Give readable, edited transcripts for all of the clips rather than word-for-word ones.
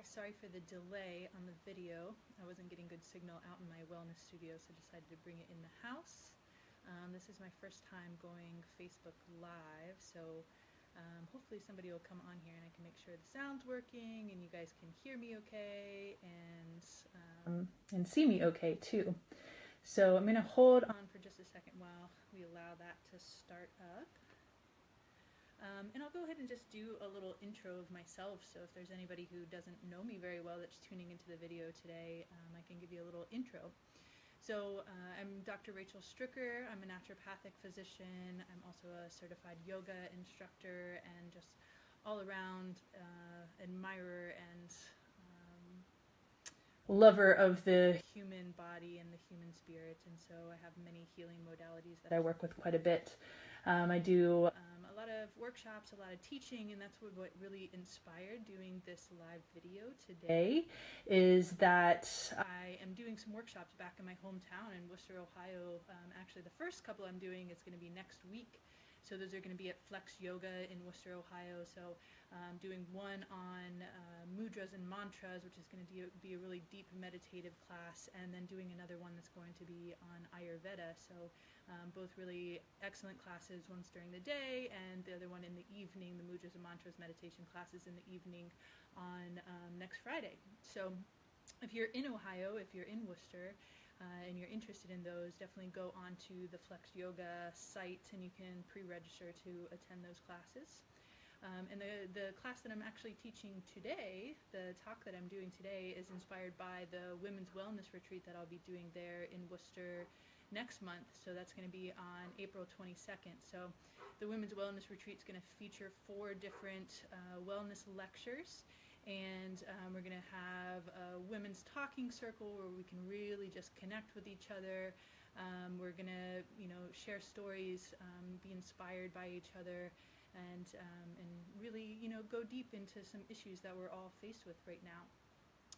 there. Sorry for the delay on the video. I wasn't getting good signal out in my wellness studio, so decided to bring it in the house. This is my first time going Facebook Live, so hopefully somebody will come on here and I can make sure the sound's working and you guys can hear me okay and see me okay too. So I'm going to hold on for just a second while we allow that to start up. And I'll go ahead and just do a little intro of myself, so if there's anybody who doesn't know me very well that's tuning into the video today, I can give you a little intro. So I'm Dr. Rachel Stricker. I'm a naturopathic physician. I'm also a certified yoga instructor and just all around admirer and lover of the human body and the human spirit, and so I have many healing modalities that I work with quite a bit. I do a lot of workshops, a lot of teaching, and that's what really inspired doing this live video today, is that I am doing some workshops back in my hometown in Worcester, Ohio. Actually, the first couple I'm doing is going to be next week. So those are going to be at Flex Yoga in Worcester, Ohio. So doing one on mudras and mantras, which is going to be a really deep meditative class, and then doing another one that's going to be on Ayurveda. So both really excellent classes, one's during the day and the other one in the evening. The mudras and mantras meditation classes in the evening on next Friday. So if you're in Ohio, if you're in Worcester, and you're interested in those, definitely go onto the Flex Yoga site and you can pre-register to attend those classes. And the class that I'm actually teaching today, the talk that I'm doing today, is inspired by the Women's Wellness Retreat that I'll be doing there in Worcester next month. So that's going to be on April 22nd. So the Women's Wellness Retreat is going to feature 4 different wellness lectures. And we're going to have a women's talking circle where we can really just connect with each other. We're going to, share stories, be inspired by each other, and really, go deep into some issues that we're all faced with right now.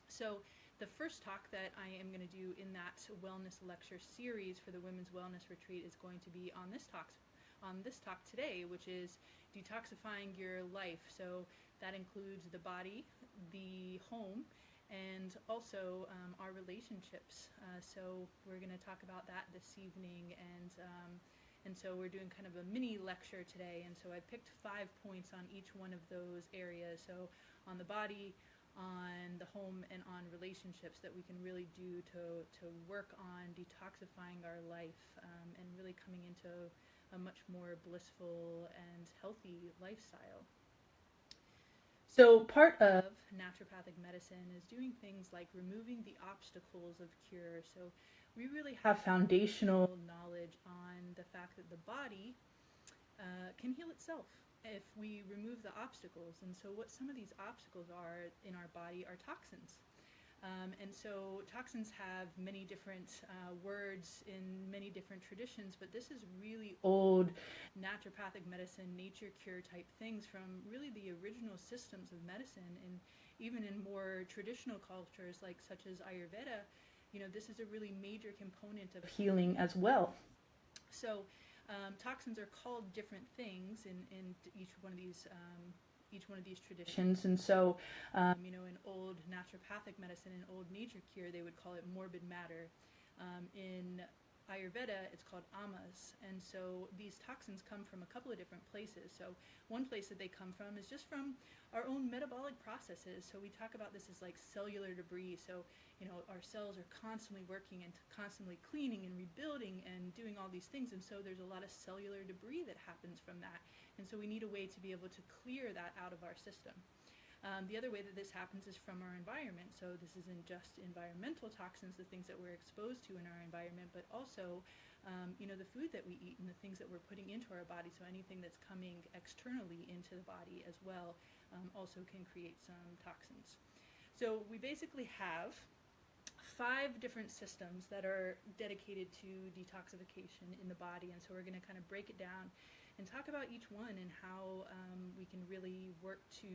So the first talk that I am going to do in that wellness lecture series for the Women's Wellness Retreat is going to be on this talk today, which is detoxifying your life. So that includes the body, the home, and also our relationships. So we're going to talk about that this evening, and so we're doing kind of a mini lecture today. And so I picked 5 points on each one of those areas. So on the body, on the home, and on relationships that we can really do to work on detoxifying our life and really coming into a much more blissful and healthy lifestyle. So part of naturopathic medicine is doing things like removing the obstacles of cure. So we really have foundational knowledge on the fact that the body can heal itself if we remove the obstacles. And so what some of these obstacles are in our body are toxins. And so toxins have many different words in many different traditions, but this is really old naturopathic medicine, nature cure type things from really the original systems of medicine. And even in more traditional cultures such as Ayurveda, this is a really major component of healing as well. So toxins are called different things in each one of these traditions. And so, in old naturopathic medicine, in old nature cure, they would call it morbid matter. In Ayurveda, it's called amas. And so these toxins come from a couple of different places. So one place that they come from is just from our own metabolic processes. So we talk about this as like cellular debris. So, our cells are constantly working and constantly cleaning and rebuilding and doing all these things. And so there's a lot of cellular debris that happens from that. And so we need a way to be able to clear that out of our system. The other way that this happens is from our environment. So this isn't just environmental toxins, the things that we're exposed to in our environment, but also, the food that we eat and the things that we're putting into our body. So anything that's coming externally into the body as well also can create some toxins. So we basically have 5 different systems that are dedicated to detoxification in the body. And so we're going to kind of break it down and talk about each one and how we can really work to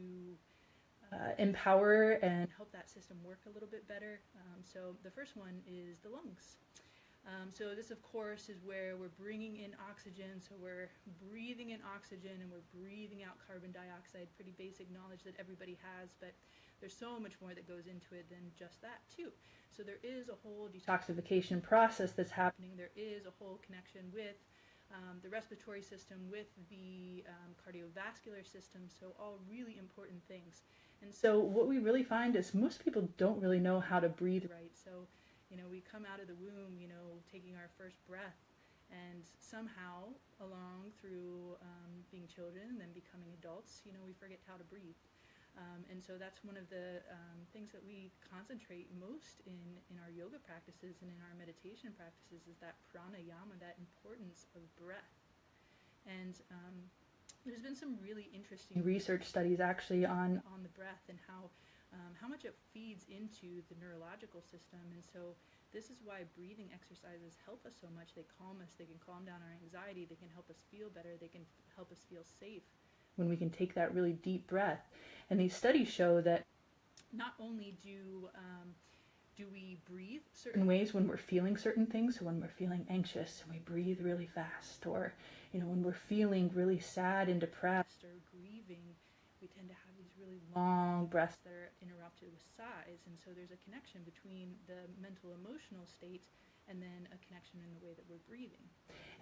empower and help that system work a little bit better. So the first one is the lungs. So this, of course, is where we're bringing in oxygen. So we're breathing in oxygen and we're breathing out carbon dioxide. Pretty basic knowledge that everybody has, but there's so much more that goes into it than just that, too. So there is a whole detoxification process that's happening. There is a whole connection with the respiratory system, with the cardiovascular system. So all really important things. And so what we really find is most people don't really know how to breathe right. So we come out of the womb, taking our first breath, and somehow along through being children and then becoming adults, we forget how to breathe. And so that's one of the things that we concentrate most in our yoga practices and in our meditation practices is that pranayama, that importance of breath. And there's been some really interesting research studies actually on the breath and how much it feeds into the neurological system. And so this is why breathing exercises help us so much. They calm us, they can calm down our anxiety, they can help us feel better, they can help us feel safe when we can take that really deep breath. And these studies show that not only do we breathe certain ways when we're feeling certain things, so when we're feeling anxious and we breathe really fast, or when we're feeling really sad and depressed or grieving, we tend to have these really long breaths that are interrupted with sighs. And so there's a connection between the mental emotional state and then a connection in the way that we're breathing.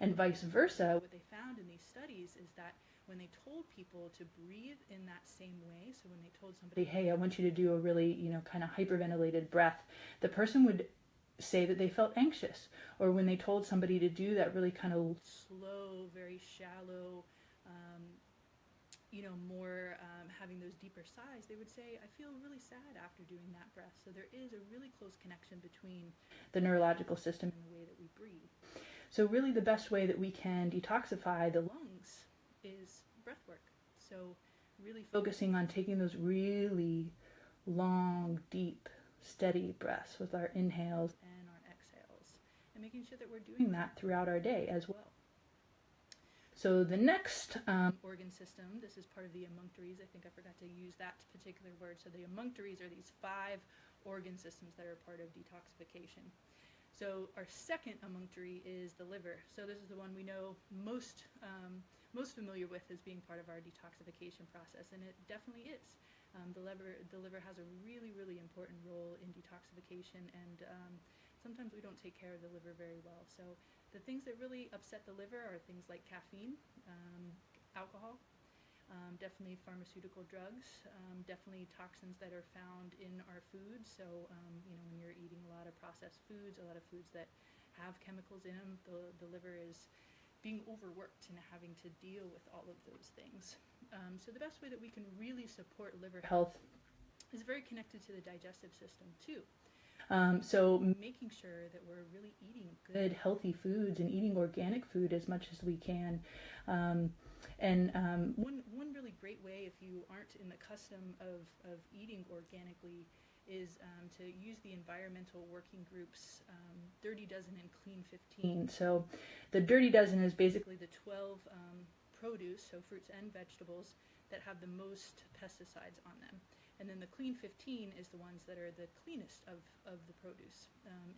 And vice versa, what they found in these studies is that when they told people to breathe in that same way, so when they told somebody, hey, I want you to do a really, kind of hyperventilated breath, the person would say that they felt anxious. Or when they told somebody to do that really kind of slow, very shallow, more having those deeper sighs, they would say, I feel really sad after doing that breath. So there is a really close connection between the neurological system and the way that we breathe. So really the best way that we can detoxify the lungs is breath work. So really focusing on taking those really long, deep, steady breaths with our inhales and our exhales, and making sure that we're doing that throughout our day as well. So the next organ system, this is part of the emunctories. I think I forgot to use that particular word. So the emunctories are these 5 organ systems that are part of detoxification. So our second emunctory is the liver. So this is the one we know most familiar with as being part of our detoxification process, and it definitely is. The liver has a really, really important role in detoxification, and sometimes we don't take care of the liver very well. So the things that really upset the liver are things like caffeine, alcohol, definitely pharmaceutical drugs, definitely toxins that are found in our foods. So when you're eating a lot of processed foods, a lot of foods that have chemicals in them, the liver is being overworked and having to deal with all of those things. So the best way that we can really support liver health is very connected to the digestive system too. So making sure that we're really eating good, healthy foods and eating organic food as much as we can. One really great way, if you aren't in the custom of eating organically, is to use the environmental working groups, Dirty Dozen and Clean 15. So the Dirty Dozen is basically the 12 produce, so fruits and vegetables, that have the most pesticides on them. And then the Clean 15 is the ones that are the cleanest of the produce.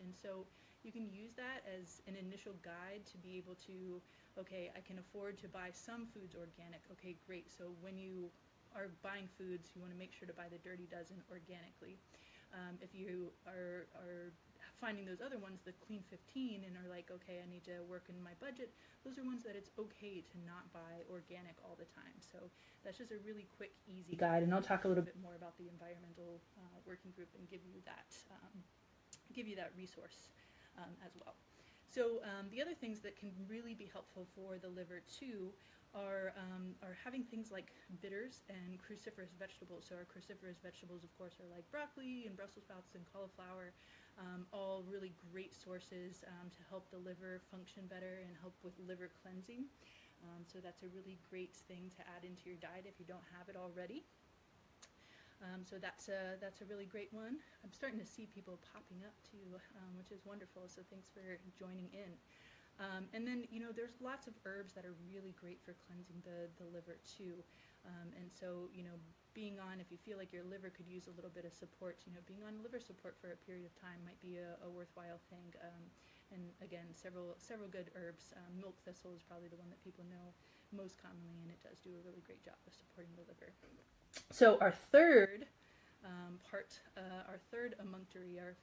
And so you can use that as an initial guide to be able to, okay, I can afford to buy some foods organic. Okay, great. So when you are buying foods, you want to make sure to buy the Dirty Dozen organically. If you are finding those other ones, the Clean 15, and are like, okay, I need to work in my budget, those are ones that it's okay to not buy organic all the time. So that's just a really quick, easy guide, and I'll talk a little bit more about the environmental working group and give you that resource as well. So the other things that can really be helpful for the liver too are having things like bitters and cruciferous vegetables. So our cruciferous vegetables, of course, are like broccoli and Brussels sprouts and cauliflower, all really great sources to help the liver function better and help with liver cleansing. So that's a really great thing to add into your diet if you don't have it already. So that's a really great one. I'm starting to see people popping up too, which is wonderful. So thanks for joining in. And then, there's lots of herbs that are really great for cleansing the liver too. And so, being on, if you feel like your liver could use a little bit of support, being on liver support for a period of time might be a worthwhile thing. and again, several good herbs. Milk thistle is probably the one that people know most commonly, and it does do a really great job of supporting the liver. So our third our third emunctory, our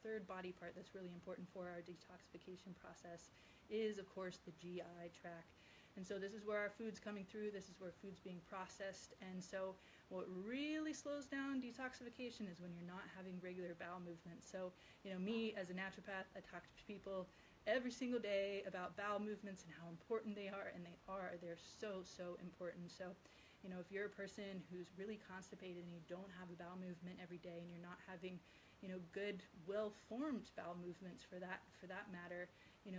third body part that's really important for our detoxification process is, of course, the GI tract. And so this is where our food's coming through, this is where food's being processed, and so what really slows down detoxification is when you're not having regular bowel movements. So, me as a naturopath, I talk to people every single day about bowel movements and how important they are, and they're so important. So, if you're a person who's really constipated and you don't have a bowel movement every day, and you're not having, good, well-formed bowel movements for that matter,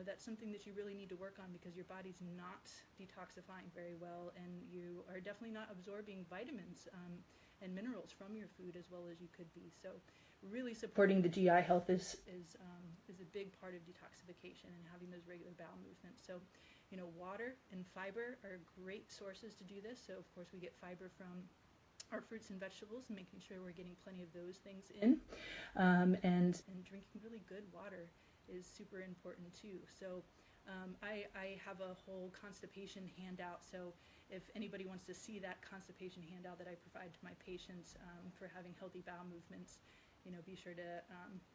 that's something that you really need to work on, because your body's not detoxifying very well, and you are definitely not absorbing vitamins and minerals from your food as well as you could be. So really supporting the GI health is a big part of detoxification, and having those regular bowel movements. So, water and fiber are great sources to do this. So of course we get fiber from our fruits and vegetables, and making sure we're getting plenty of those things in, and drinking really good water is super important too. So I have a whole constipation handout, so if anybody wants to see that constipation handout that I provide to my patients for having healthy bowel movements, be sure to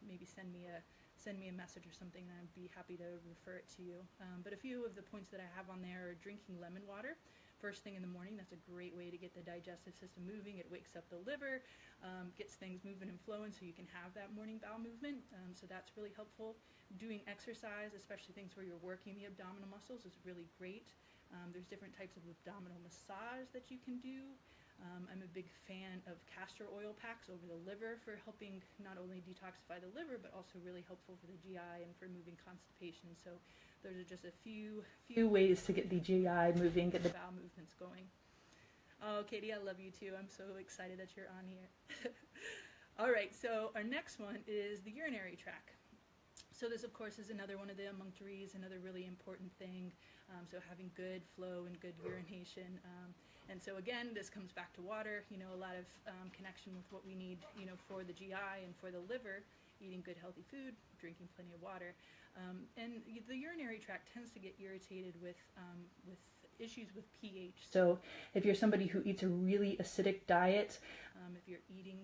maybe send me a message or something, and I'd be happy to refer it to you. But a few of the points that I have on there are drinking lemon water first thing in the morning. That's a great way to get the digestive system moving. It wakes up the liver, gets things moving and flowing, so you can have that morning bowel movement. So that's really helpful. Doing exercise, especially things where you're working the abdominal muscles, is really great. There's different types of abdominal massage that you can do. I'm a big fan of castor oil packs over the liver for helping not only detoxify the liver, but also really helpful for the GI and for moving constipation. So those are just a few ways to get the GI moving, get the bowel movements going. Oh, Katie, I love you too. I'm so excited that you're on here. All right, so our next one is the urinary tract. So this, of course, is another one of the emunctories, another really important thing. So having good flow and good urination. And so again, this comes back to water, a lot of connection with what we need, for the GI and for the liver, eating good healthy food, drinking plenty of water. And the urinary tract tends to get irritated with issues with pH. So if you're somebody who eats a really acidic diet, if you're eating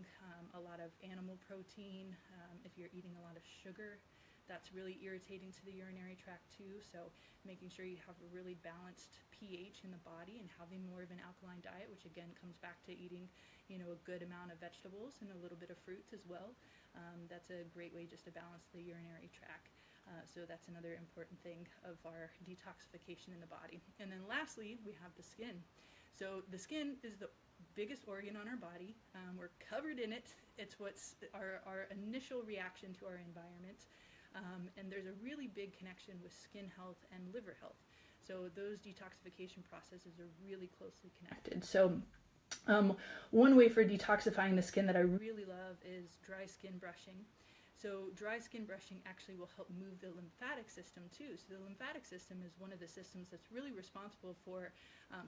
a lot of animal protein, if you're eating a lot of sugar, that's really irritating to the urinary tract too. So making sure you have a really balanced pH in the body and having more of an alkaline diet, which again comes back to eating, a good amount of vegetables and a little bit of fruits as well. That's a great way just to balance the urinary tract. So that's another important thing of our detoxification in the body. And then lastly, we have the skin. So the skin is the biggest organ on our body. We're covered in it. It's what's our initial reaction to our environment. And there's a really big connection with skin health and liver health. So those detoxification processes are really closely connected. So one way for detoxifying the skin that I really love is dry skin brushing. So dry skin brushing actually will help move the lymphatic system too. So the lymphatic system is one of the systems that's really responsible for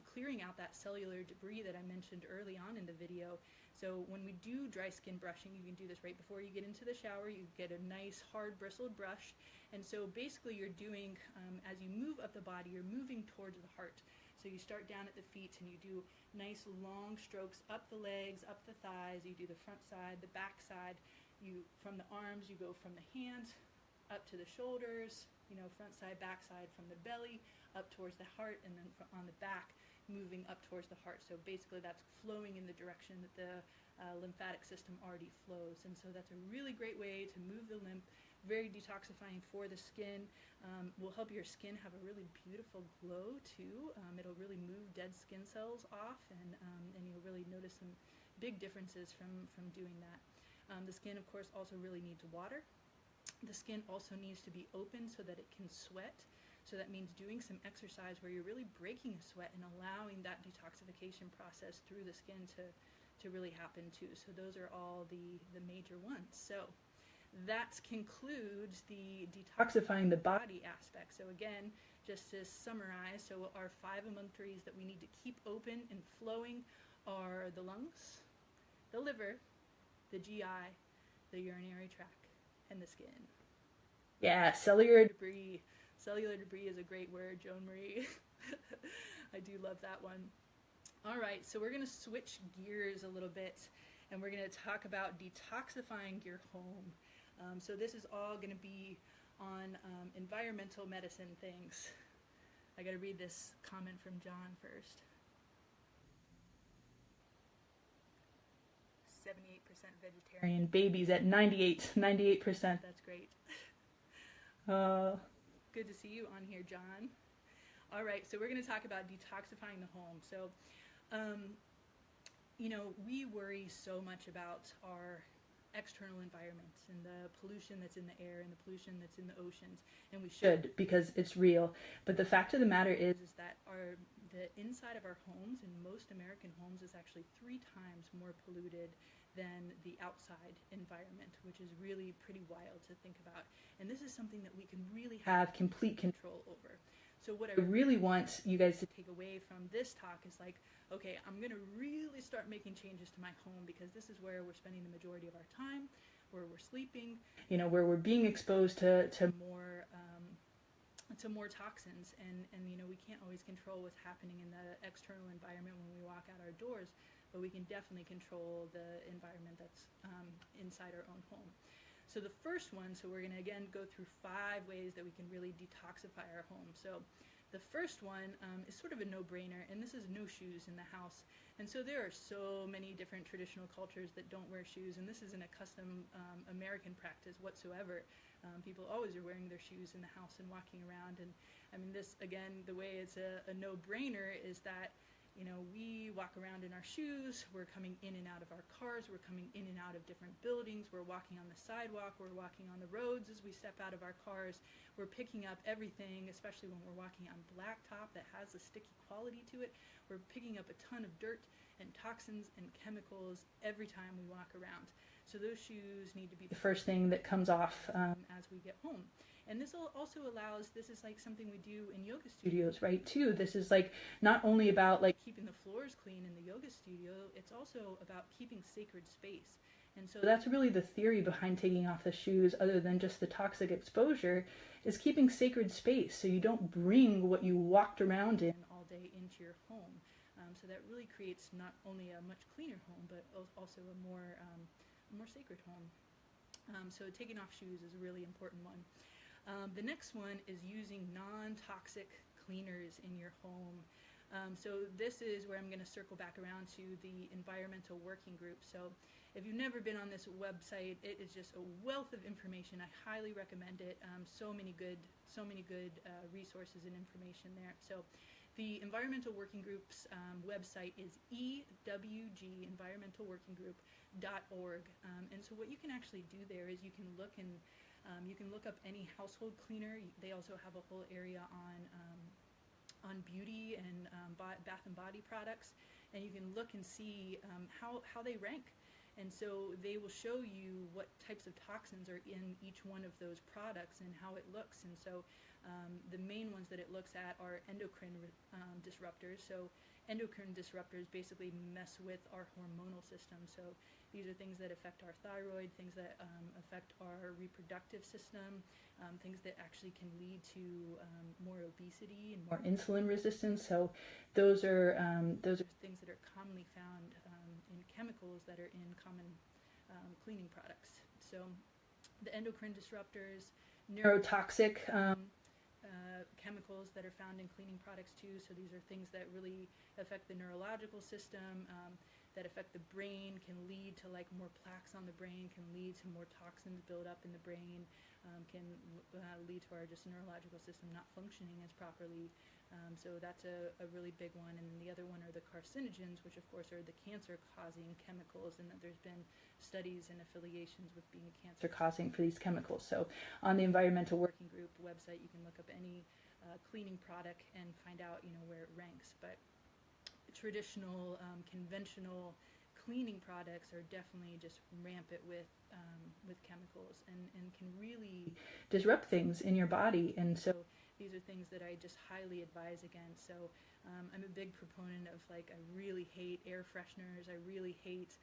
clearing out that cellular debris that I mentioned early on in the video. So when we do dry skin brushing, you can do this right before you get into the shower. You get a nice hard bristled brush. And so basically you're doing, as you move up the body, you're moving towards the heart. So you start down at the feet and you do nice long strokes up the legs, up the thighs. You do the front side, the back side. From the arms, you go from the hands up to the shoulders, front side, back side, from the belly up towards the heart, and then on the back, moving up towards the heart. So basically that's flowing in the direction that the lymphatic system already flows. And so that's a really great way to move the lymph, very detoxifying for the skin. Will help your skin have a really beautiful glow too. It'll really move dead skin cells off, and you'll really notice some big differences from doing that. The skin, of course, also really needs water. The skin also needs to be open so that it can sweat. So that means doing some exercise where you're really breaking a sweat and allowing that detoxification process through the skin to really happen too. So those are all the major ones. So that concludes the detoxifying the body aspect. So again, just to summarize, so our 5 emunctories that we need to keep open and flowing are the lungs, the liver, the GI, the urinary tract, and the skin. Yeah, cellular debris. Cellular debris is a great word, Joan Marie. I do love that one. All right, so we're going to switch gears a little bit, and we're going to talk about detoxifying your home. So this is all going to be on environmental medicine things. I got to read this comment from John first. 78% vegetarian. Babies at 98%. That's great. Good to see you on here, John. All right, so we're going to talk about detoxifying the home. So, we worry so much about our external environments and the pollution that's in the air and the pollution that's in the oceans, and we should, because it's real. But the fact of the matter is that the inside of our homes, in most American homes, is actually 3 times more polluted than the outside environment, which is really pretty wild to think about. And this is something that we can really have complete control over. So what I really want you guys to take away from this talk is like, okay, I'm going to really start making changes to my home, because this is where we're spending the majority of our time, where we're sleeping, where we're being exposed to more toxins, and we can't always control what's happening in the external environment when we walk out our doors, but we can definitely control the environment that's inside our own home. So the first one, so we're going to again go through 5 ways that we can really detoxify our home. So the first one is sort of a no-brainer, and this is no shoes in the house. And so there are so many different traditional cultures that don't wear shoes, and this isn't a custom American practice whatsoever. People always are wearing their shoes in the house and walking around. And I mean, this, again, the way it's a no-brainer is that we walk around in our shoes, we're coming in and out of our cars, we're coming in and out of different buildings, we're walking on the sidewalk, we're walking on the roads as we step out of our cars, we're picking up everything, especially when we're walking on blacktop that has a sticky quality to it. We're picking up a ton of dirt and toxins and chemicals every time we walk around. So those shoes need to be the first thing that comes off as we get home. And this also allows, this is like something we do in yoga studios, right, too. This is like not only about like keeping the floors clean in the yoga studio, it's also about keeping sacred space. And so that's really the theory behind taking off the shoes, other than just the toxic exposure, is keeping sacred space so you don't bring what you walked around in all day into your home. So that really creates not only a much cleaner home, but also a more sacred home. So taking off shoes is a really important one. The next one is using non-toxic cleaners in your home. So this is where I'm going to circle back around to the environmental working group. So if you've never been on this website, it is just a wealth of information. I highly recommend it. So many good resources and information there. So the Environmental Working Group's website is EWG, environmentalworkinggroup.org. And so what you can actually do there is you can look up any household cleaner. They also have a whole area on beauty and bath and body products, and you can look and see how they rank. And so they will show you what types of toxins are in each one of those products and how it looks. And so the main ones that it looks at are endocrine disruptors. So endocrine disruptors basically mess with our hormonal system. So these are things that affect our thyroid, things that affect our reproductive system, things that actually can lead to more obesity and more insulin resistance. So those are things that are commonly found in chemicals that are in common cleaning products. So the endocrine disruptors, neurotoxic chemicals that are found in cleaning products too. So these are things that really affect the neurological system, that affect the brain, can lead to like more plaques on the brain, can lead to more toxins build up in the brain, can lead to our just neurological system not functioning as properly. So that's a really big one. And then the other one are the carcinogens, which of course are the cancer-causing chemicals, and that there's been studies and affiliations with being cancer-causing for these chemicals. So on the Environmental Working Group website, you can look up any cleaning product and find out where it ranks. But traditional, conventional cleaning products are definitely just rampant with chemicals and can really disrupt things in your body. And so these are things that I just highly advise against. So I'm a big proponent of I really hate air fresheners. I really hate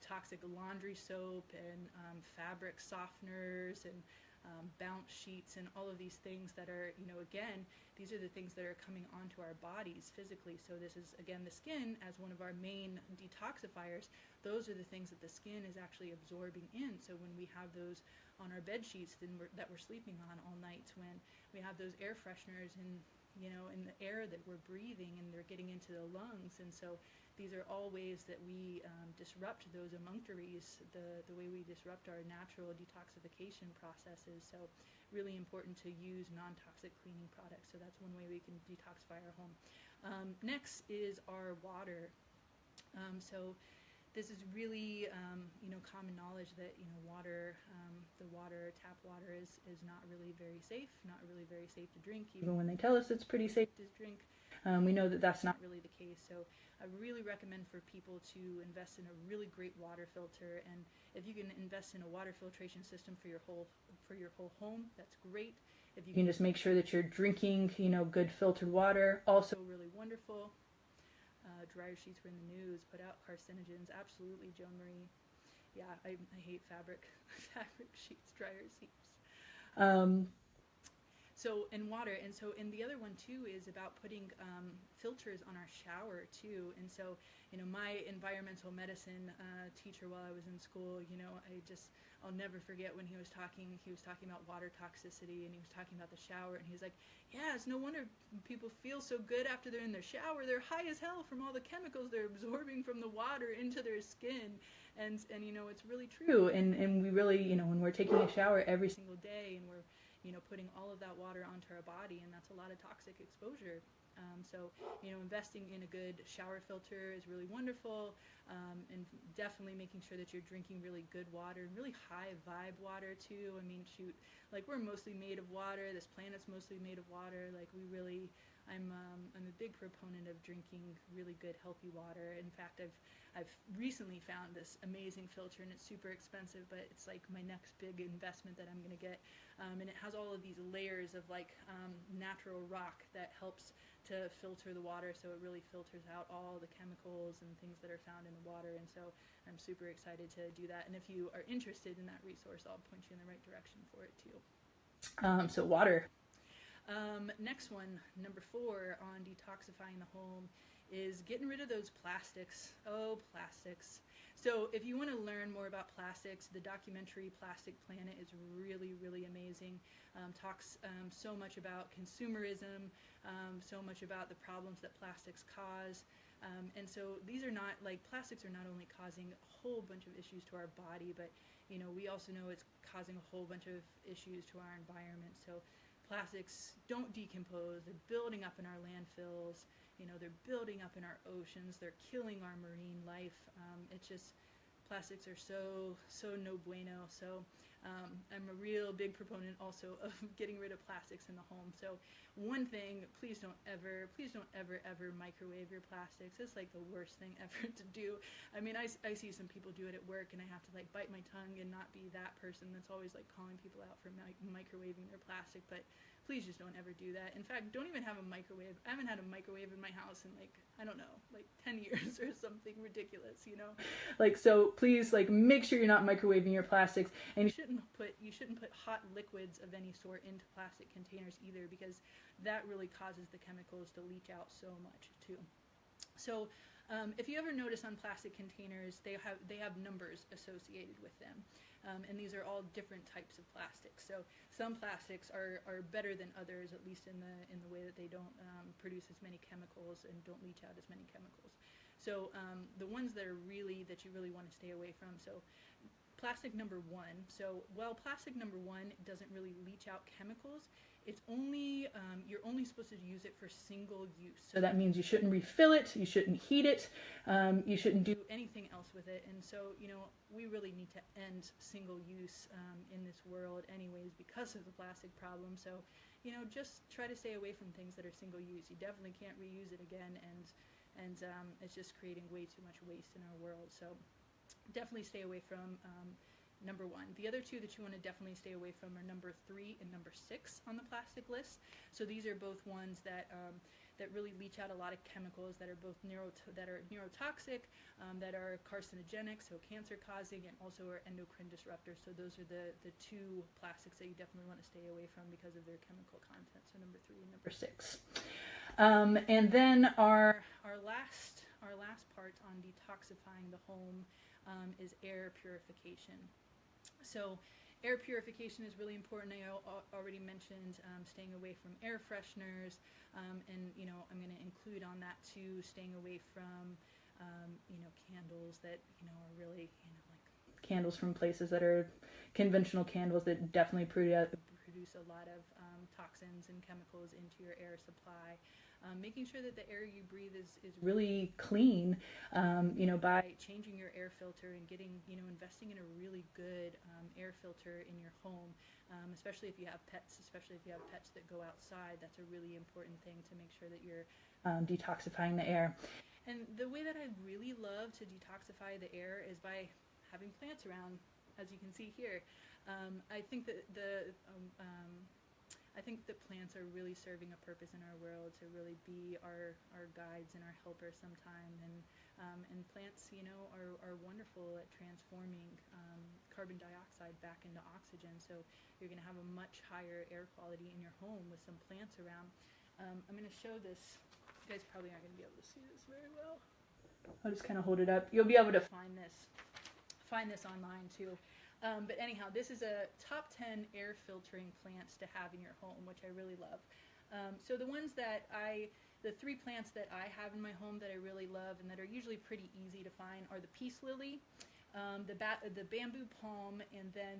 toxic laundry soap and fabric softeners and bounce sheets, and all of these things that are, again, these are the things that are coming onto our bodies physically. So this is, again, the skin as one of our main detoxifiers. Those are the things that the skin is actually absorbing in. So when we have those on our bed sheets that we're sleeping on all night, when we have those air fresheners in the air that we're breathing, and they're getting into the lungs. And so these are all ways that we disrupt those emunctories, the way we disrupt our natural detoxification processes. So really important to use non-toxic cleaning products. So that's one way we can detoxify our home. Next is our water. So this is really, common knowledge that, tap water is not really very safe, not really very safe to drink. Even when they tell us it's pretty safe to drink, we know that that's not really the case. So I really recommend for people to invest in a really great water filter. And if you can invest in a water filtration system for your whole home, that's great. If you can just make sure that you're drinking, good filtered water, also really wonderful. Dryer sheets were in the news, put out carcinogens. Absolutely, Joan Marie. Yeah, I hate fabric sheets, dryer sheets. So, and water. And so, and the other one too is about putting filters on our shower too. And so, my environmental medicine teacher while I was in school, I'll never forget when he was talking about water toxicity, and he was talking about the shower, and he was like, yeah, it's no wonder people feel so good after they're in their shower. They're high as hell from all the chemicals they're absorbing from the water into their skin. And it's really true. And we really, when we're taking a shower every single day, and we're putting all of that water onto our body, and that's a lot of toxic exposure. So, investing in a good shower filter is really wonderful, and definitely making sure that you're drinking really good water, really high vibe water too. I mean, shoot, like, we're mostly made of water. This planet's mostly made of water. Like, I'm a big proponent of drinking really good, healthy water. In fact, I've recently found this amazing filter, and it's super expensive, but it's like my next big investment that I'm going to get. And it has all of these layers of natural rock that helps to filter the water, so it really filters out all the chemicals and things that are found in the water. And so I'm super excited to do that. And if you are interested in that resource, I'll point you in the right direction for it too. So water. Next one, number 4 on detoxifying the home, is getting rid of those plastics. Oh, plastics. So if you want to learn more about plastics, the documentary Plastic Planet is really, really amazing. Talks so much about consumerism, so much about the problems that plastics cause. And so these are not, plastics are not only causing a whole bunch of issues to our body, but, we also know it's causing a whole bunch of issues to our environment. So plastics don't decompose. They're building up in our landfills. They're building up in our oceans. They're killing our marine life. It's just, plastics are so no bueno. So I'm a real big proponent also of getting rid of plastics in the home. So one thing, please don't ever microwave your plastics. It's like the worst thing ever to do. I mean, I see some people do it at work, and I have to bite my tongue and not be that person that's always calling people out for microwaving their plastic. But please just don't ever do that. In fact, don't even have a microwave. I haven't had a microwave in my house in 10 years or something ridiculous, So please, make sure you're not microwaving your plastics, and you shouldn't put hot liquids of any sort into plastic containers either, because that really causes the chemicals to leach out so much too. So if you ever notice on plastic containers, they have numbers associated with them. And these are all different types of plastics. So some plastics are better than others, at least in the way that they don't produce as many chemicals and don't leach out as many chemicals. So the ones that you really want to stay away from. So plastic number 1. So while plastic number 1 doesn't really leach out chemicals, it's only you're only supposed to use it for single use. So that means you shouldn't refill it, you shouldn't heat it, you shouldn't do anything else with it. And so, we really need to end single use in this world anyways, because of the plastic problem. So, just try to stay away from things that are single use. You definitely can't reuse it again, and it's just creating way too much waste in our world. So definitely stay away from number 1. The other 2 that you want to definitely stay away from are number 3 and number 6 on the plastic list. So these are both ones that that really leach out a lot of chemicals that are both neurotoxic, that are carcinogenic, so cancer causing, and also are endocrine disruptors. So those are the two plastics that you definitely want to stay away from because of their chemical content. So number 3 and number 6. And then our last part on detoxifying the home is air purification. So air purification is really important. I already mentioned staying away from air fresheners, and I'm going to include on that too, staying away from candles that are really like candles from places that are conventional candles that definitely produce a lot of toxins and chemicals into your air supply. Making sure that the air you breathe is really clean, by changing your air filter and getting, investing in a really good air filter in your home, especially if you have pets, that go outside. That's a really important thing to make sure that you're detoxifying the air. And the way that I really love to detoxify the air is by having plants around, as you can see here. I think that plants are really serving a purpose in our world to really be our guides and our helpers sometimes. And plants, are wonderful at transforming carbon dioxide back into oxygen. So you're going to have a much higher air quality in your home with some plants around. I'm going to show this. You guys probably aren't going to be able to see this very well. I'll just kind of hold it up. You'll be able to find this online too. But anyhow, this is a top 10 air filtering plants to have in your home, which I really love. So the 3 plants that I have in my home that I really love and that are usually pretty easy to find are the peace lily, the bamboo palm, and then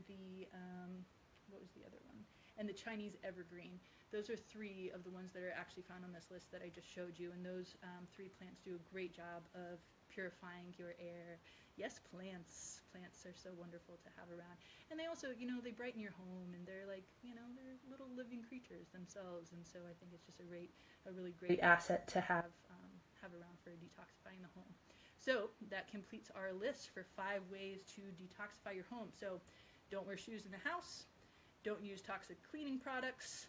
what was the other one? And the Chinese evergreen. Those are 3 of the ones that are actually found on this list that I just showed you. And those 3 plants do a great job of purifying your air. Yes, plants are so wonderful to have around. And they also, they brighten your home, and they're like, they're little living creatures themselves. And so I think it's just a really great asset to have around for detoxifying the home. So that completes our list for 5 ways to detoxify your home. So don't wear shoes in the house. Don't use toxic cleaning products.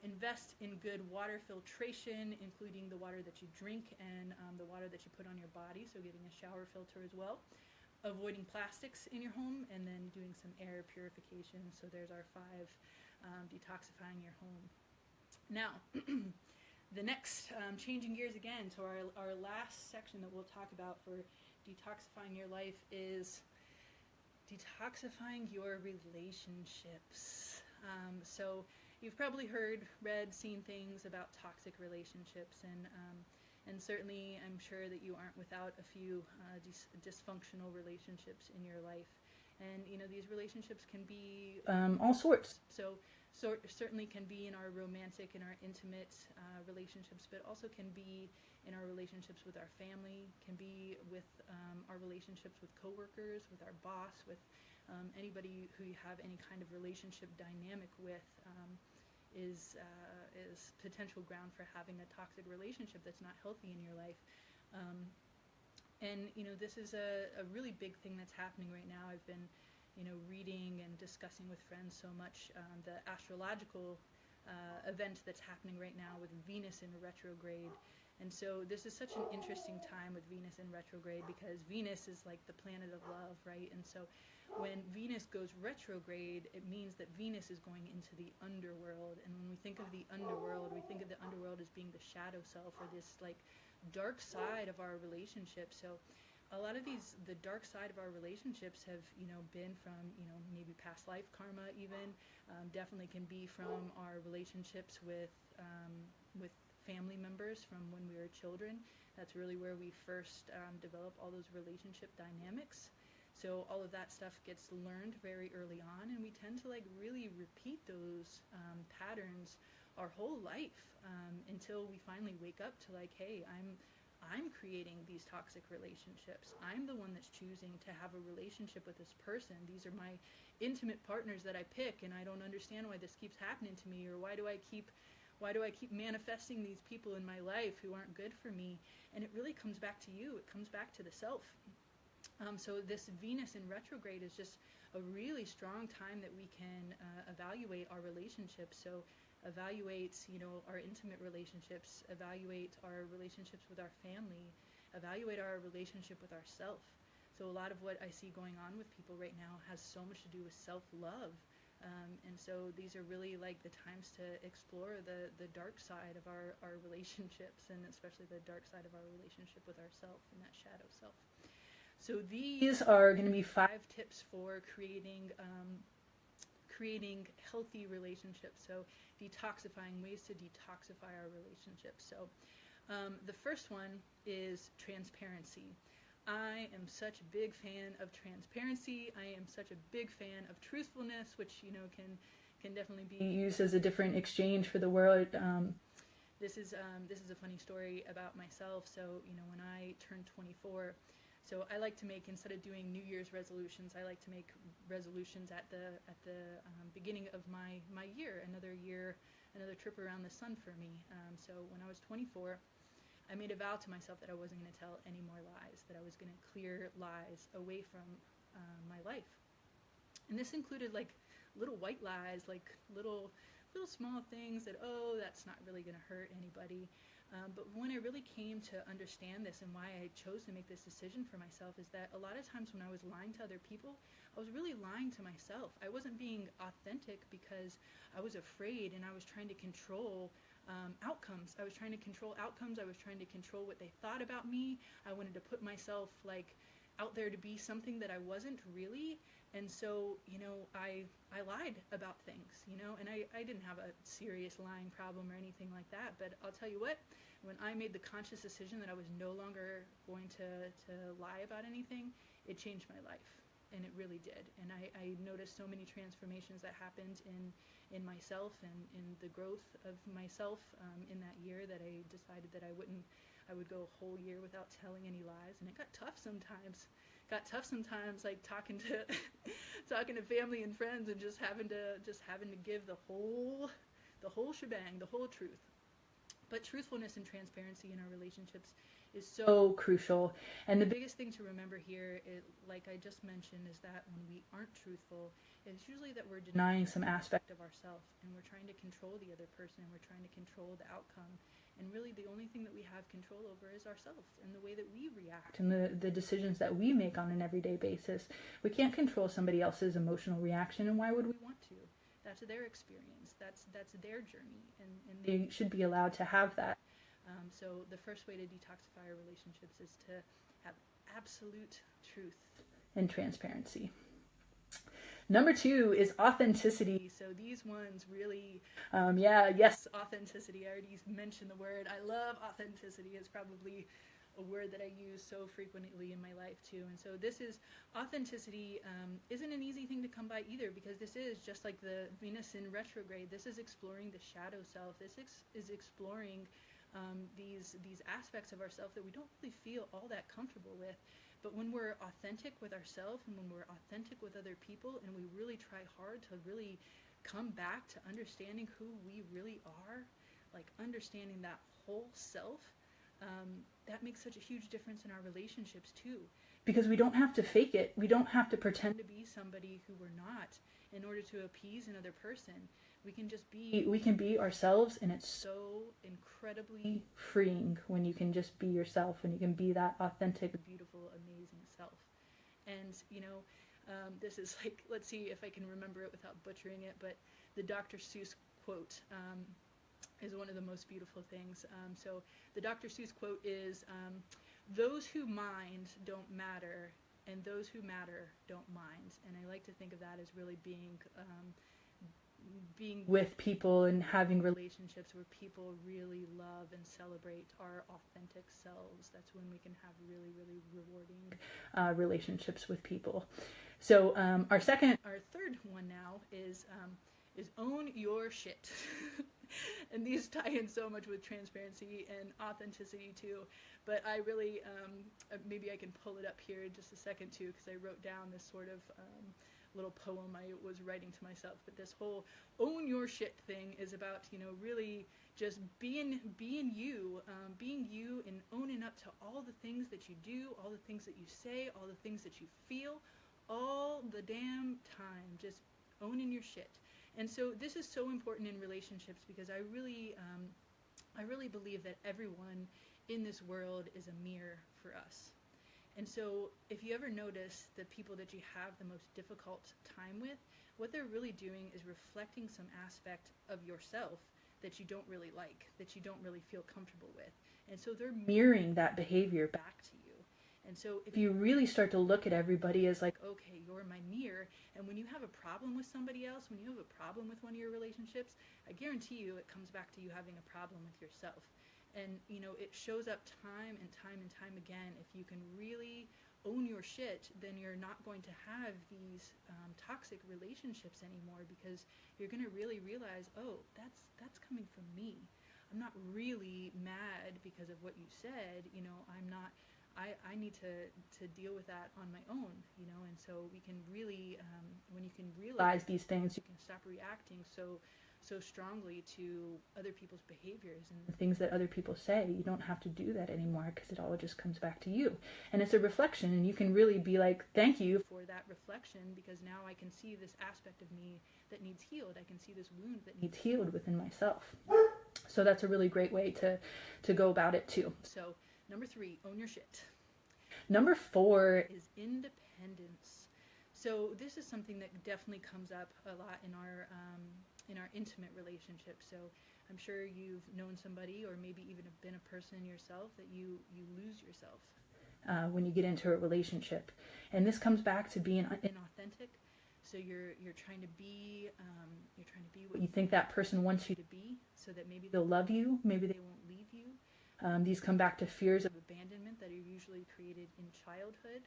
Invest in good water filtration, including the water that you drink and the water that you put on your body, so getting a shower filter as well. Avoiding plastics in your home, and then doing some air purification. So there's our 5 detoxifying your home. Now, the next, changing gears again, so our last section that we'll talk about for detoxifying your life is detoxifying your relationships. So you've probably heard, read, seen things about toxic relationships, and certainly I'm sure that you aren't without a few dysfunctional relationships in your life. And these relationships can be all sorts. So certainly can be in our romantic and our intimate relationships, but also can be in our relationships with our family, can be with our relationships with coworkers, with our boss, with anybody who you have any kind of relationship dynamic with. Is potential ground for having a toxic relationship that's not healthy in your life. And this is a really big thing that's happening right now. I've been reading and discussing with friends so much the astrological event that's happening right now with Venus in retrograde. And so this is such an interesting time with Venus in retrograde, because Venus is like the planet of love, right? And so when Venus goes retrograde, it means that Venus is going into the underworld. And when we think of the underworld, we think of the underworld as being the shadow self, or this like dark side of our relationship. So a lot of the dark side of our relationships have, been from, maybe past life karma even. Definitely can be from our relationships with family members from when we were children. That's really where we first develop all those relationship dynamics. So all of that stuff gets learned very early on, and we tend to really repeat those patterns our whole life until we finally wake up to hey, I'm creating these toxic relationships. I'm the one that's choosing to have a relationship with this person. These are my intimate partners that I pick, and I don't understand why this keeps happening to me, or why do I keep manifesting these people in my life who aren't good for me? And it really comes back to you. It comes back to the self. So this Venus in retrograde is just a really strong time that we can evaluate our relationships. So evaluate, you know, our intimate relationships, evaluate our relationships with our family, evaluate our relationship with ourself. So a lot of what I see going on with people right now has so much to do with self-love. And so these are really like the times to explore the dark side of our relationships, and especially the dark side of our relationship with ourself and that shadow self. So these are going to be 5 tips for creating healthy relationships. So detoxifying, ways to detoxify our relationships. So the first one is transparency. I am such a big fan of transparency. I am such a big fan of truthfulness, which, you know, can definitely be used as a different exchange for the world. This is a funny story about myself. So, you know, when I turned 24, so I like to make, instead of doing New Year's resolutions, I like to make resolutions at the beginning of my year, another trip around the sun for me. So when I was 24, I made a vow to myself that I wasn't going to tell any more lies, that I was going to clear lies away from my life. And this included like little white lies, like little small things that, oh, that's not really going to hurt anybody. But when I really came to understand this, and why I chose to make this decision for myself, is that a lot of times when I was lying to other people, I was really lying to myself. I wasn't being authentic because I was afraid, and I was trying to control outcomes. I was trying to control outcomes. I was trying to control what they thought about me. I wanted to put myself like out there to be something that I wasn't really. And so, you know, I lied about things, you know, and I didn't have a serious lying problem or anything like that. But I'll tell you what, when I made the conscious decision that I was no longer going to lie about anything, it changed my life. And it really did. And I noticed so many transformations that happened in myself and in the growth of myself in that year, that I decided that I would go a whole year without telling any lies. And it got tough sometimes. Like talking to family and friends, and just having to give the whole shebang, the whole truth. But truthfulness and transparency in our relationships is so crucial. And the biggest thing to remember here, like I just mentioned, is that when we aren't truthful, it's usually that we're denying some aspect of ourselves, and we're trying to control the other person, and we're trying to control the outcome. And really the only thing that we have control over is ourselves, and the way that we react, and the decisions that we make on an everyday basis. We can't control somebody else's emotional reaction, and why would we want to? That's their experience. That's their journey, and they should be allowed to have that. So the first way to detoxify our relationships is to have absolute truth and transparency. Number 2 is authenticity. So these ones really, authenticity. I already mentioned the word. I love authenticity. It's probably a word that I use so frequently in my life too. And so this is authenticity. Isn't an easy thing to come by either, because this is just like the Venus in retrograde. This is exploring the shadow self. This is exploring these aspects of ourselves that we don't really feel all that comfortable with. But when we're authentic with ourselves, and when we're authentic with other people, and we really try hard to really come back to understanding who we really are, like understanding that whole self, that makes such a huge difference in our relationships too. Because we don't have to fake it. We don't have to pretend to be somebody who we're not in order to appease another person. We can be ourselves, and it's so incredibly freeing when you can just be yourself, and you can be that authentic, beautiful, amazing self. And, you know, this is like, let's see if I can remember it without butchering it, but the Dr. Seuss quote is one of the most beautiful things. So the Dr. Seuss quote is, those who mind don't matter, and those who matter don't mind. And I like to think of that as really being with people and having relationships where people really love and celebrate our authentic selves. That's when we can have really, really rewarding relationships with people. So our third one now is own your shit. And these tie in so much with transparency and authenticity too. But I really, maybe I can pull it up here in just a second too, because I wrote down this sort of little poem I was writing to myself. But this whole own your shit thing is about, you know, really just being you and owning up to all the things that you do, all the things that you say, all the things that you feel, all the damn time. Just owning your shit. And so this is so important in relationships, because I really believe that everyone in this world is a mirror for us. And so if you ever notice the people that you have the most difficult time with, what they're really doing is reflecting some aspect of yourself that you don't really like, that you don't really feel comfortable with. And so they're mirroring that behavior back to you. And so if you really start to look at everybody as like, okay, you're my mirror, and when you have a problem with somebody else, when you have a problem with one of your relationships, I guarantee you it comes back to you having a problem with yourself. And, you know, it shows up time and time and time again. If you can really own your shit, then you're not going to have these toxic relationships anymore, because you're going to really realize, oh, that's coming from me. I'm not really mad because of what you said. You know, I'm not, I need to deal with that on my own, you know. And so we can really, when you can realize these things, you can stop reacting so strongly to other people's behaviors and the things that other people say. You don't have to do that anymore, because it all just comes back to you. And it's a reflection, and you can really be like, thank you for that reflection, because now I can see this aspect of me that needs healed. I can see this wound that needs healed within myself. So that's a really great way to go about it too. So number 3, own your shit. Number 4 is independence. So this is something that definitely comes up a lot in our intimate relationships. So I'm sure you've known somebody, or maybe even have been a person yourself, that you lose yourself when you get into a relationship. And this comes back to being inauthentic. So you're trying to be what you think that person wants you to be, so that maybe they'll love you, maybe they won't leave you. These come back to fears of abandonment that are usually created in childhood.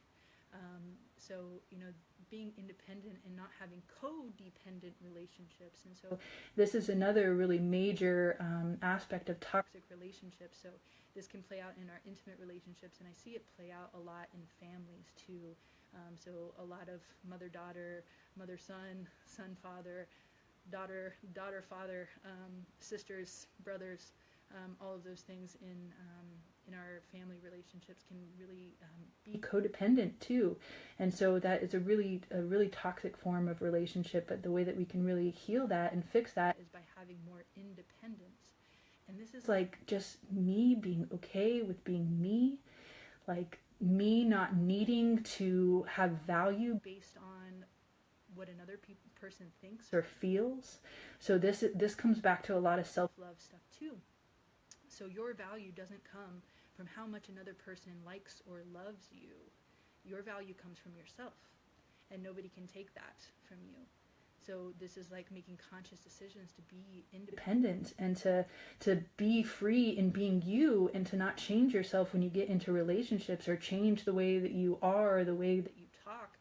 So, you know, being independent and not having codependent relationships. And so this is another really major aspect of toxic relationships. So this can play out in our intimate relationships, and I see it play out a lot in families too. So a lot of mother-daughter, mother-son, son-father, daughter-father, sisters, brothers, all of those things in our family relationships can really be codependent too. And so that is a really toxic form of relationship. But the way that we can really heal that and fix that is by having more independence. And this is like just me being okay with being me, like me not needing to have value based on what another person thinks or feels. So this comes back to a lot of self-love stuff too. So your value doesn't come from how much another person likes or loves you. Your value comes from yourself, and nobody can take that from you. So this is like making conscious decisions to be independent and to be free in being you, and to not change yourself when you get into relationships, or change the way that you are, the way that you talk,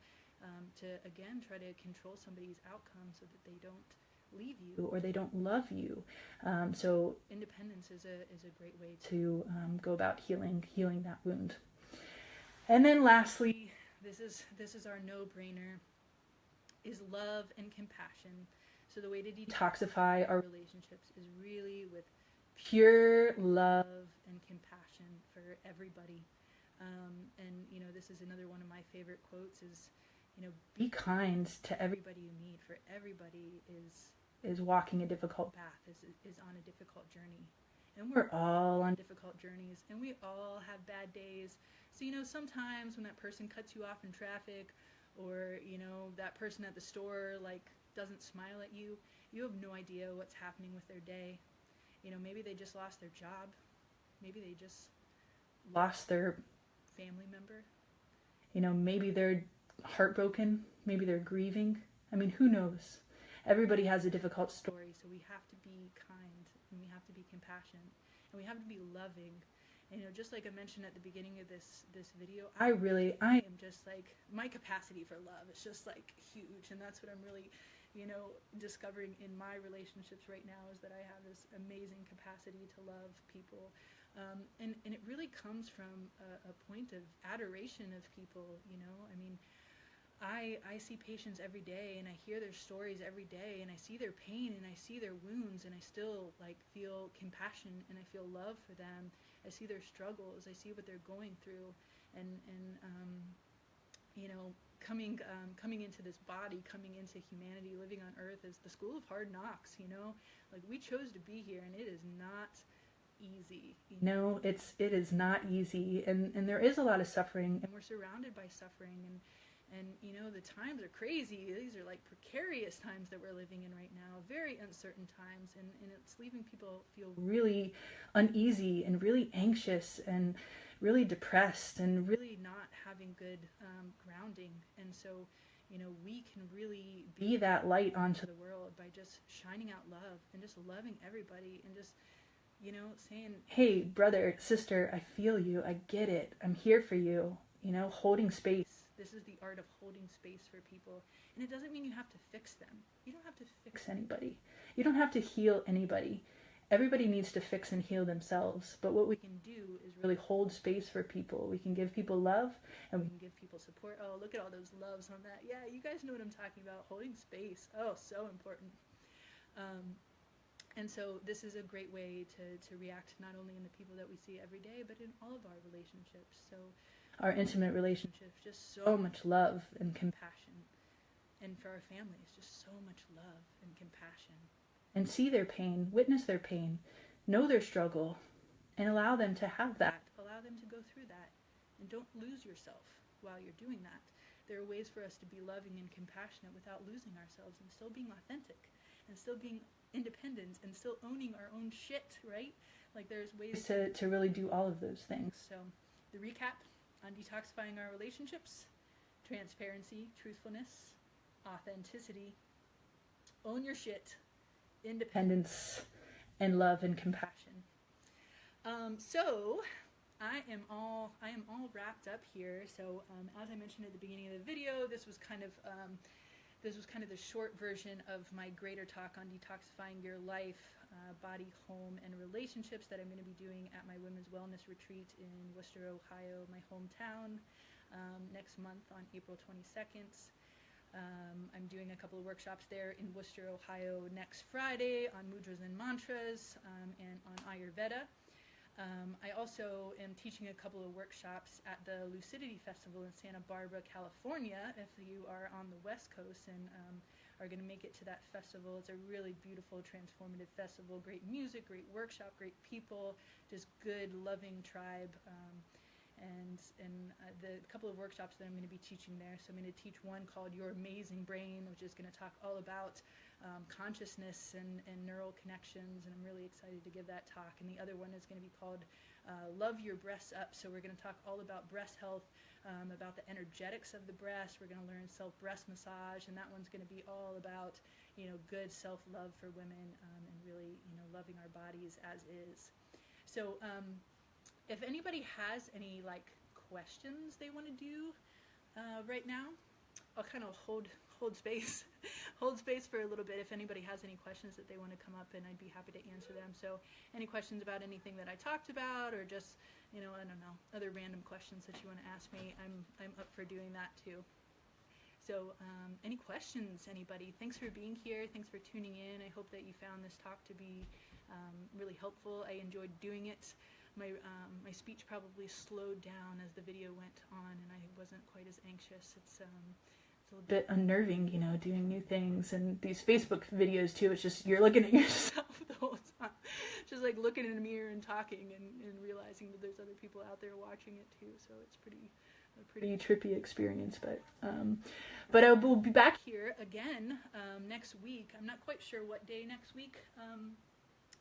to again try to control somebody's outcome so that they don't leave you or they don't love you. So independence is a great way to go about healing that wound. And then lastly, this is our no-brainer, is love and compassion. So the way to detoxify our relationships is really with pure love and compassion for everybody. And you know, this is another one of my favorite quotes is, you know, be kind to everybody you meet, for everybody is walking a difficult path, is on a difficult journey. And we're all on difficult journeys, and we all have bad days. So, you know, sometimes when that person cuts you off in traffic, or, you know, that person at the store, like, doesn't smile at you, you have no idea what's happening with their day. You know, maybe they just lost their job. Maybe they just lost their family member. You know, maybe they're heartbroken. Maybe they're grieving. I mean, who knows? Everybody has a difficult story, so we have to be kind, and we have to be compassionate, and we have to be loving. And, you know, just like I mentioned at the beginning of this video, I am just like, my capacity for love is just like huge, and that's what I'm really, you know, discovering in my relationships right now, is that I have this amazing capacity to love people. And it really comes from a point of adoration of people, you know. I mean, I see patients every day, and I hear their stories every day, and I see their pain, and I see their wounds, and I still like feel compassion, and I feel love for them. I see their struggles, I see what they're going through, and you know, coming into this body, coming into humanity, living on Earth is the school of hard knocks. You know, like we chose to be here, and it is not easy. You know, it is not easy, and there is a lot of suffering, and we're surrounded by suffering, and you know, the times are crazy. These are like precarious times that we're living in right now, very uncertain times, and it's leaving people feel really uneasy and really anxious and really depressed and really not having good grounding. And so, you know, we can really be that light onto the world by just shining out love and just loving everybody and just, you know, saying, hey, brother, sister, I feel you. I get it. I'm here for you. You know, holding space. This is the art of holding space for people. And it doesn't mean you have to fix them. You don't have to fix anybody. You don't have to heal anybody. Everybody needs to fix and heal themselves. But what we can do is really hold space for people. We can give people love and we can give people support. Oh, look at all those loves on that. Yeah, you guys know what I'm talking about. Holding space. Oh, so important. And so this is a great way to react not only in the people that we see every day, but in all of our relationships. So our intimate relationships, just so much love and compassion. And for our families, just so much love and compassion. And see their pain, witness their pain, know their struggle, and allow them to have that. Allow them to go through that. And don't lose yourself while you're doing that. There are ways for us to be loving and compassionate without losing ourselves and still being authentic and still being independent and still owning our own shit, right? Like there's ways to really do all of those things. So the recap on detoxifying our relationships: transparency, truthfulness, authenticity, own your shit, independence, and love and compassion. So I am all wrapped up here. So as I mentioned at the beginning of the video, this was kind of the short version of my greater talk on detoxifying your life, body, home, and relationships that I'm going to be doing at my Women's Wellness Retreat in Worcester, Ohio, my hometown, next month on April 22nd. I'm doing a couple of workshops there in Worcester, Ohio next Friday on mudras and mantras and on Ayurveda. I also am teaching a couple of workshops at the Lucidity Festival in Santa Barbara, California. If you are on the West Coast and are going to make it to that festival, it's a really beautiful, transformative festival. Great music, great workshop, great people, just good, loving tribe. And the couple of workshops that I'm going to be teaching there. So I'm going to teach one called Your Amazing Brain, which is going to talk all about consciousness and neural connections, and I'm really excited to give that talk. And the other one is going to be called Love Your Breasts Up. So we're going to talk all about breast health, about the energetics of the breast. We're going to learn self-breast massage, and that one's going to be all about, you know, good self-love for women and really, you know, loving our bodies as is. So if anybody has any like questions they want to do right now, I'll kind of hold space for a little bit if anybody has any questions that they want to come up, and I'd be happy to answer them. So any questions about anything that I talked about, or just, you know, I don't know, other random questions that you want to ask me, I'm up for doing that too. So any questions, anybody? Thanks for being here. Thanks for tuning in. I hope that you found this talk to be really helpful. I enjoyed doing it. My speech probably slowed down as the video went on, and I wasn't quite as anxious. It's a little bit unnerving, you know, doing new things, and these Facebook videos too. It's just you're looking at yourself the whole time, just like looking in a mirror and talking, and realizing that there's other people out there watching it too. So it's a pretty trippy experience. But I will be back here again next week. I'm not quite sure what day next week.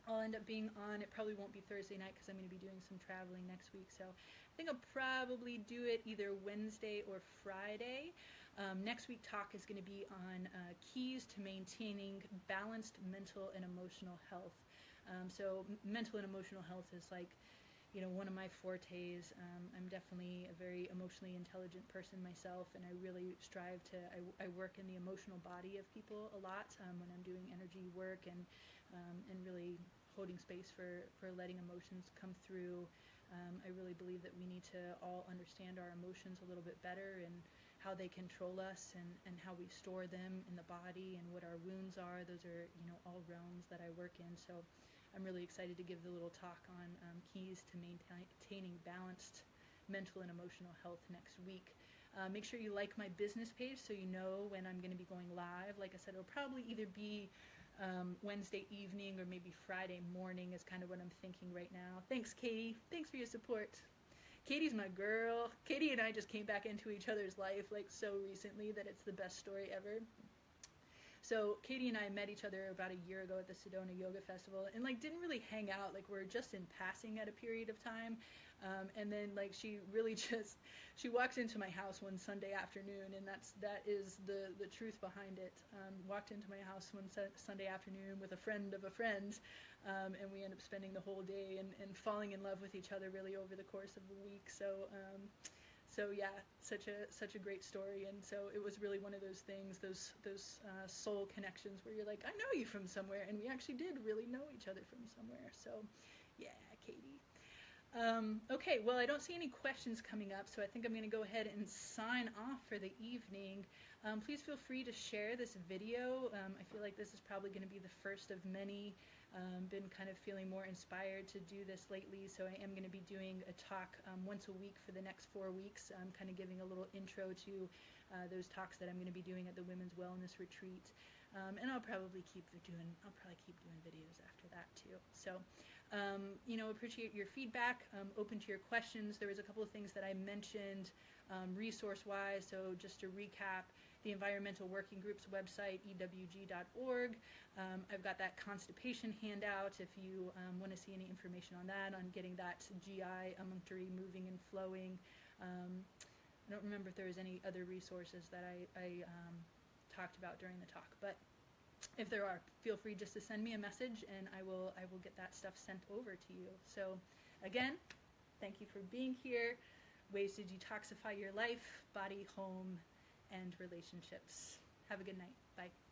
I'll end up being on. It probably won't be Thursday night because I'm going to be doing some traveling next week. So I think I'll probably do it either Wednesday or Friday. Next week talk is going to be on keys to maintaining balanced mental and emotional health. So mental and emotional health is like, you know, one of my fortes. I'm definitely a very emotionally intelligent person myself, and I really strive to, I work in the emotional body of people a lot when I'm doing energy work and really holding space for letting emotions come through. I really believe that we need to all understand our emotions a little bit better and how they control us and how we store them in the body and what our wounds are. Those are, you know, all realms that I work in. So I'm really excited to give the little talk on keys to maintaining balanced mental and emotional health next week. Make sure you like my business page so you know when I'm going to be going live. Like I said, it'll probably either be Wednesday evening or maybe Friday morning is kind of what I'm thinking right now. Thanks, Katie. Thanks for your support. Katie's my girl. Katie and I just came back into each other's life like so recently that it's the best story ever. So Katie and I met each other about a year ago at the Sedona Yoga Festival, and like didn't really hang out. Like we're just in passing at a period of time, and then like she really just she walks into my house one Sunday afternoon, and that is the truth behind it. Walked into my house one Sunday afternoon with a friend of a friend, and we ended up spending the whole day and falling in love with each other really over the course of a week. So yeah, such a great story, and so it was really one of those things, those soul connections where you're like, I know you from somewhere, and we actually did really know each other from somewhere. So, yeah, Katie. Okay, well, I don't see any questions coming up, so I think I'm going to go ahead and sign off for the evening. Please feel free to share this video. I feel like this is probably going to be the first of many. Been kind of feeling more inspired to do this lately, so I am going to be doing a talk once a week for the next 4 weeks. I'm kind of giving a little intro to those talks that I'm going to be doing at the Women's Wellness Retreat, and I'll probably keep doing videos after that too. So, appreciate your feedback. Open to your questions. There was a couple of things that I mentioned resource-wise. So just to recap, the Environmental Working Group's website, ewg.org. I've got that constipation handout if you want to see any information on that, on getting that GI emunctory moving and flowing. I don't remember if there was any other resources that I talked about during the talk, but if there are, feel free just to send me a message and I will get that stuff sent over to you. So again, thank you for being here. Ways to detoxify your life, body, home, and relationships. Have a good night. Bye.